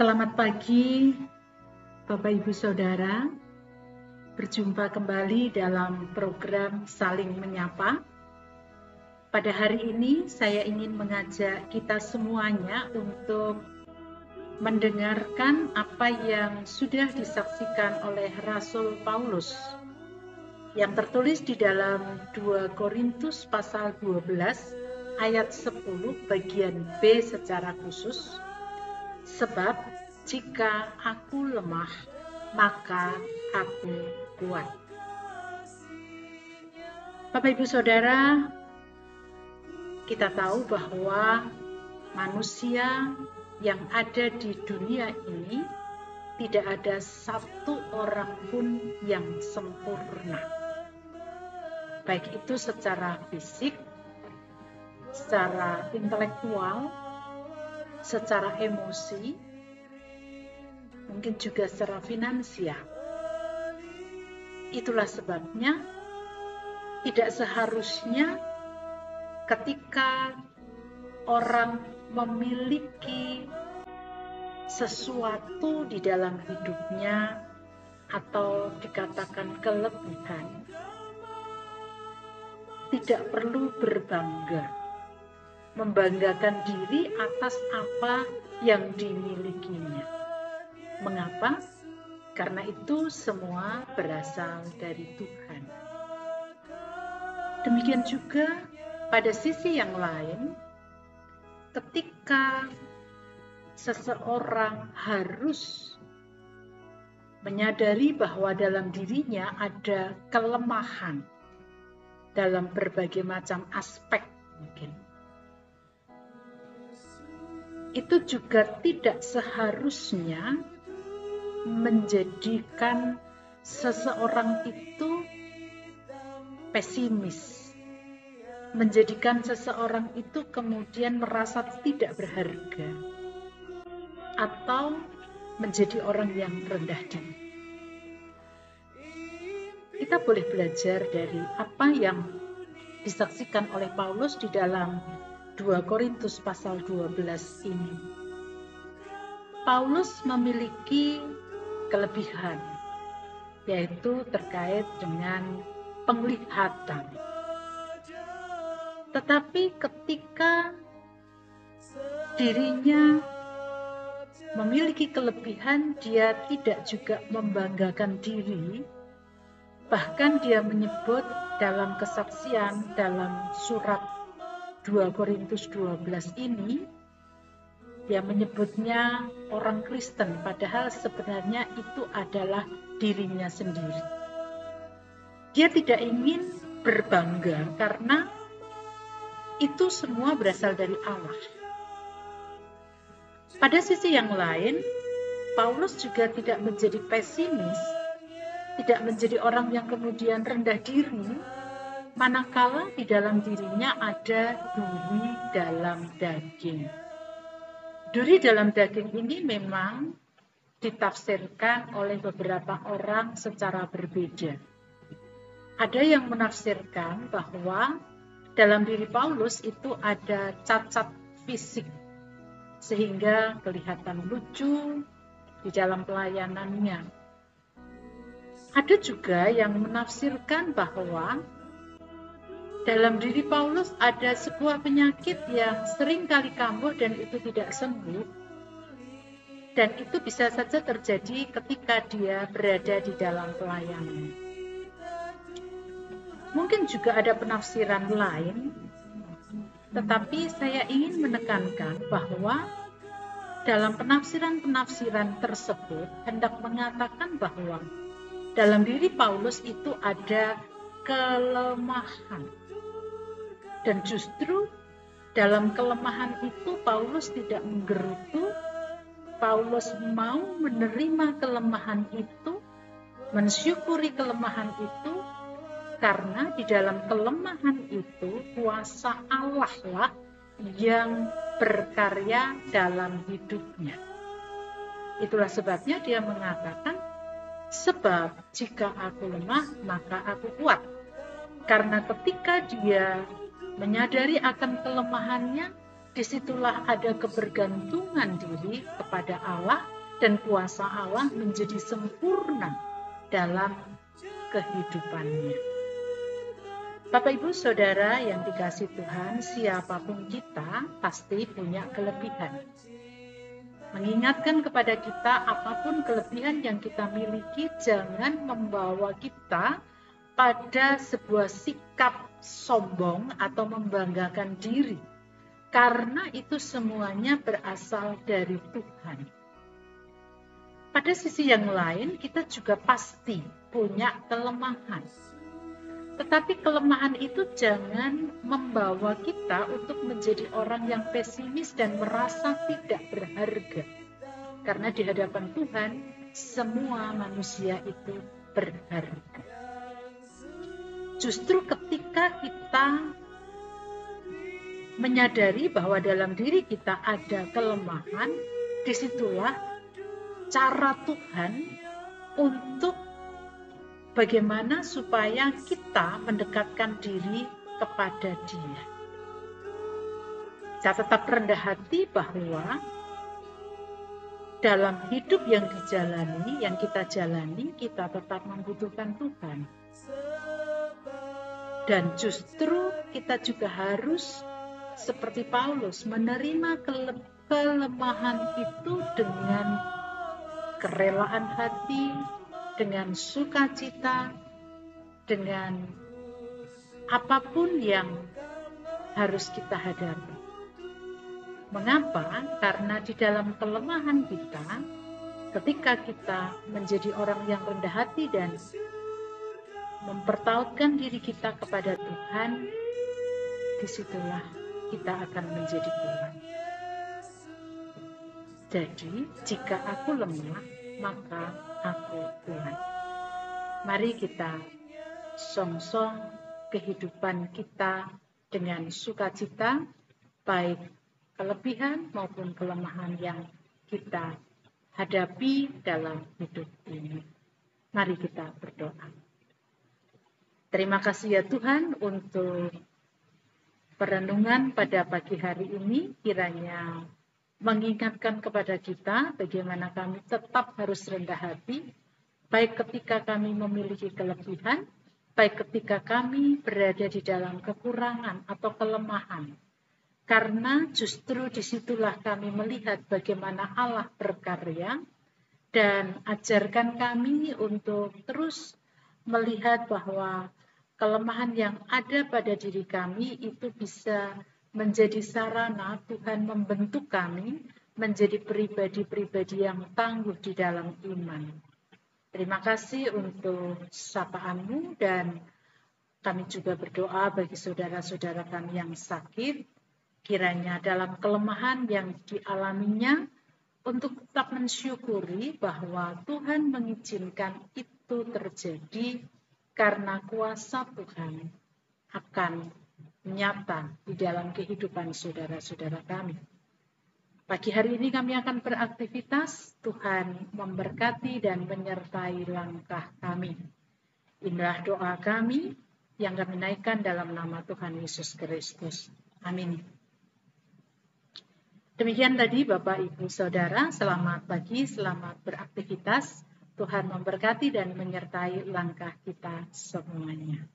Selamat pagi, Bapak Ibu Saudara. Berjumpa kembali dalam program Saling Menyapa. Pada hari ini saya ingin mengajak kita semuanya untuk mendengarkan apa yang sudah disaksikan oleh Rasul Paulus yang tertulis di dalam 2 Korintus pasal 12 ayat 10 bagian B secara khusus. Sebab jika aku lemah, maka aku kuat. Bapak Ibu Saudara, kita tahu bahwa manusia yang ada di dunia ini tidak ada satu orang pun yang sempurna. Baik itu secara fisik, secara intelektual, secara emosi, mungkin juga secara finansial. Itulah sebabnya tidak seharusnya ketika orang memiliki sesuatu di dalam hidupnya atau dikatakan kelebihan, tidak perlu berbangga, membanggakan diri atas apa yang dimilikinya. Mengapa? Karena itu semua berasal dari Tuhan. Demikian juga pada sisi yang lain, ketika seseorang harus menyadari bahwa dalam dirinya ada kelemahan dalam berbagai macam aspek mungkin, itu juga tidak seharusnya menjadikan seseorang itu pesimis, menjadikan seseorang itu kemudian merasa tidak berharga, atau menjadi orang yang rendah diri. Kita boleh belajar dari apa yang disaksikan oleh Paulus di dalam 2 Korintus pasal 12 ini. Paulus memiliki kelebihan, yaitu terkait dengan penglihatan. Tetapi ketika dirinya memiliki kelebihan, dia tidak juga membanggakan diri. Bahkan dia menyebut dalam kesaksian dalam surat 2 Korintus 12 ini, dia menyebutnya orang Kristen, padahal sebenarnya itu adalah dirinya sendiri. Dia tidak ingin berbangga karena itu semua berasal dari Allah. Pada sisi yang lain, Paulus juga tidak menjadi pesimis, tidak menjadi orang yang kemudian rendah diri, manakala di dalam dirinya ada duri dalam daging. Duri dalam daging ini memang ditafsirkan oleh beberapa orang secara berbeda. Ada yang menafsirkan bahwa dalam diri Paulus itu ada cacat fisik, sehingga kelihatan lucu di dalam pelayanannya. Ada juga yang menafsirkan bahwa dalam diri Paulus ada sebuah penyakit yang sering kali kambuh dan itu tidak sembuh. Dan itu bisa saja terjadi ketika dia berada di dalam pelayanan. Mungkin juga ada penafsiran lain, tetapi saya ingin menekankan bahwa dalam penafsiran-penafsiran tersebut hendak mengatakan bahwa dalam diri Paulus itu ada kelemahan. Dan justru dalam kelemahan itu Paulus tidak menggerutu, Paulus mau menerima kelemahan itu, mensyukuri kelemahan itu, karena di dalam kelemahan itu kuasa Allah lah yang berkarya dalam hidupnya. Itulah sebabnya dia mengatakan, sebab jika aku lemah, maka aku kuat. Karena ketika dia menyadari akan kelemahannya, disitulah ada kebergantungan diri kepada Allah dan kuasa Allah menjadi sempurna dalam kehidupannya. Bapak Ibu Saudara yang dikasihi Tuhan, siapapun kita pasti punya kelebihan. Mengingatkan kepada kita apapun kelebihan yang kita miliki jangan membawa kita pada sebuah sikap sombong atau membanggakan diri. Karena itu semuanya berasal dari Tuhan. Pada sisi yang lain, kita juga pasti punya kelemahan. Tetapi kelemahan itu jangan membawa kita untuk menjadi orang yang pesimis dan merasa tidak berharga. Karena di hadapan Tuhan, semua manusia itu berharga. Justru ketika kita menyadari bahwa dalam diri kita ada kelemahan, disitulah cara Tuhan untuk bagaimana supaya kita mendekatkan diri kepada Dia. Saya tetap rendah hati bahwa dalam hidup yang dijalani, yang kita jalani, kita tetap membutuhkan Tuhan. Dan justru kita juga harus seperti Paulus menerima kelemahan itu dengan kerelaan hati, dengan sukacita, dengan apapun yang harus kita hadapi. Mengapa? Karena di dalam kelemahan kita, ketika kita menjadi orang yang rendah hati dan mempertautkan diri kita kepada Tuhan, disitulah kita akan menjadi kuat. Jadi, jika aku lemah, maka aku kuat. Mari kita song-song kehidupan kita dengan sukacita, baik kelebihan maupun kelemahan yang kita hadapi dalam hidup ini. Mari kita berdoa. Terima kasih ya Tuhan untuk perenungan pada pagi hari ini, kiranya mengingatkan kepada kita bagaimana kami tetap harus rendah hati, baik ketika kami memiliki kelebihan, baik ketika kami berada di dalam kekurangan atau kelemahan. Karena justru disitulah kami melihat bagaimana Allah berkarya, dan ajarkan kami untuk terus melihat bahwa kelemahan yang ada pada diri kami itu bisa menjadi sarana Tuhan membentuk kami menjadi pribadi-pribadi yang tangguh di dalam iman. Terima kasih untuk sapaan-Mu, dan kami juga berdoa bagi saudara-saudara kami yang sakit, kiranya dalam kelemahan yang dialaminya untuk tetap mensyukuri bahwa Tuhan mengizinkan itu terjadi karena kuasa Tuhan akan nyata di dalam kehidupan saudara-saudara kami. Pagi hari ini kami akan beraktivitas, Tuhan memberkati dan menyertai langkah kami. Inilah doa kami yang kami naikkan dalam nama Tuhan Yesus Kristus. Amin. Demikian tadi Bapak Ibu Saudara, selamat pagi, selamat beraktivitas. Tuhan memberkati dan menyertai langkah kita semuanya.